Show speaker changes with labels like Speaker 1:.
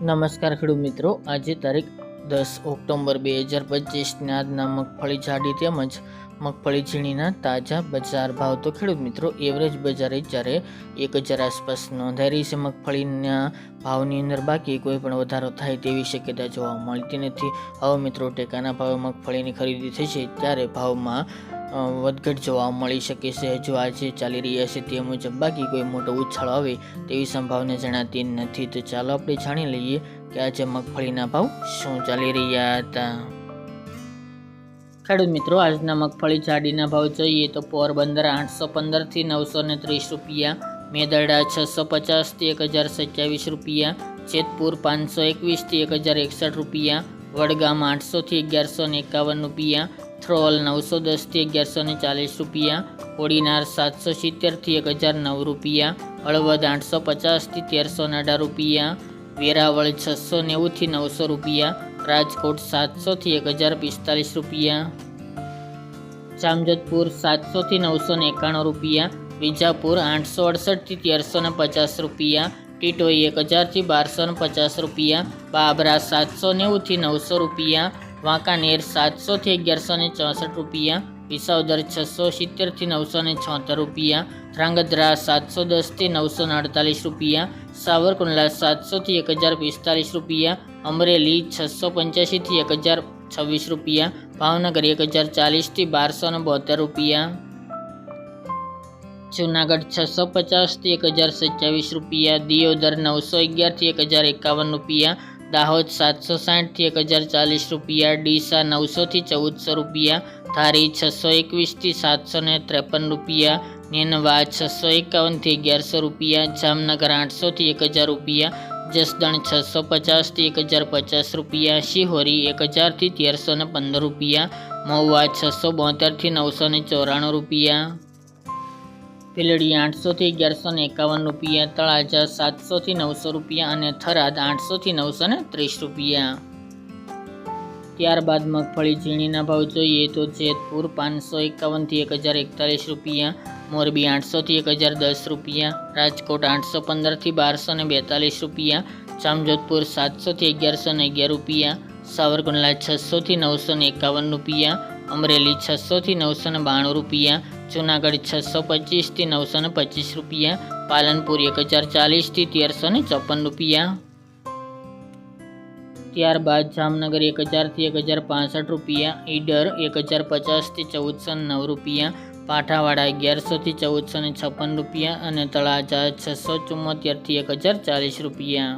Speaker 1: નમસ્કાર ખેડૂત મિત્રો, આજે તારીખ 10 ઓક્ટોબર 2025 આજના મગફળી જાડી તેમજ મગફળી ઝીણીના તાજા બજાર ભાવ. તો ખેડૂત મિત્રો, એવરેજ બજારે જ્યારે 1000 આસપાસ નોંધાઈ રહી છે. મગફળીના ભાવની અંદર બાકી કોઈ પણ વધારો થાય તેવી શક્યતા જોવા મળતી નથી. હવે મિત્રો, ટેકાના ભાવે મગફળીની ખરીદી થઈ છે ત્યારે ભાવમાં વધઘટ જોવા મળી શકે છે. હજુ આજે ચાલી રહ્યા છે તે મુજબ બાકી કોઈ મોટો ઉછાળો આવે તેવી સંભાવના જણાતી નથી. તો ચાલો આપણે જાણી લઈએ કે આજે મગફળીના ભાવ શું ચાલી રહ્યા હતા. ખેડૂત મિત્રો, આજના મગફળી જાડીના ભાવ જોઈએ તો પોરબંદર 815 થી 930 રૂપિયા, મેદરડા 650 થી 1027 રૂપિયા, જેતપુર 521 થી 1061 રૂપિયા, વડગામ 800 થી 1151 રૂપિયા, થ્રોલ 910 થી 1140 રૂપિયા, કોડીનાર 770 થી 1009 રૂપિયા, હળવદ 850 થી 1318 રૂપિયા, વેરાવળ 690 થી 900 રૂપિયા, રાજકોટ 700 થી 1045 રૂપિયા, જામજોધપુર 700 થી 991 રૂપિયા, વિજાપુર 868 થી 1350 રૂપિયા, ટીટોઈ 1000 થી 1250 રૂપિયા, બાબરા 790 થી 900 રૂપિયા, વાંકાનેર 700 થી 1164 રૂપિયા, વિસાવદર 670 થી 976 રૂપિયા, ધ્રાંગધ્રા 710 થી 948 રૂપિયા, સાવરકુંડલા 700 થી 1045 રૂપિયા, અમરેલી 685 થી 1026 રૂપિયા, ભાવનગર 1040 થી 1272 રૂપિયા, જૂનાગઢ 650 થી 1027 રૂપિયા, દિયોદર 911 થી 1051 રૂપિયા, દાહોદ 760 થી 1040 રૂપિયા, ડીસા 900 થી 1400 રૂપિયા, ધારી 621 થી 753 રૂપિયા, નેનવા 651 થી 1100 રૂપિયા, જામનગર 800 થી 1000 રૂપિયા, જસદણ 650 થી 1050 રૂપિયા, શિહોરી 1000 થી 1315 રૂપિયા, મહુવા 672 થી 994 રૂપિયા, ભીલડી 800 થી 1151 રૂપિયા, તળાજા 700 થી 900 રૂપિયા અને થરાદ 800 થી 930 રૂપિયા. ત્યારબાદ મગફળી ઝીણીના ભાવ જોઈએ તો જેતપુર 551 થી 1041 રૂપિયા, મોરબી 800 થી 1010 રૂપિયા, રાજકોટ 815 થી 1242 રૂપિયા, જામજોધપુર 700 થી 1111 રૂપિયા, સાવરકુંડલા 600 થી 951 રૂપિયા, અમરેલી 600 થી 992 રૂપિયા, જૂનાગઢ 625 થી 925 રૂપિયા, પાલનપુર 1040 થી 1354 રૂપિયા. ત્યારબાદ જામનગર 1000 થી 1065 રૂપિયા, ઈડર 1050 થી 1409 રૂપિયા, પાઠાવાડા 1100 થી 1456 રૂપિયા અને તળાજા 674 થી 1040 રૂપિયા.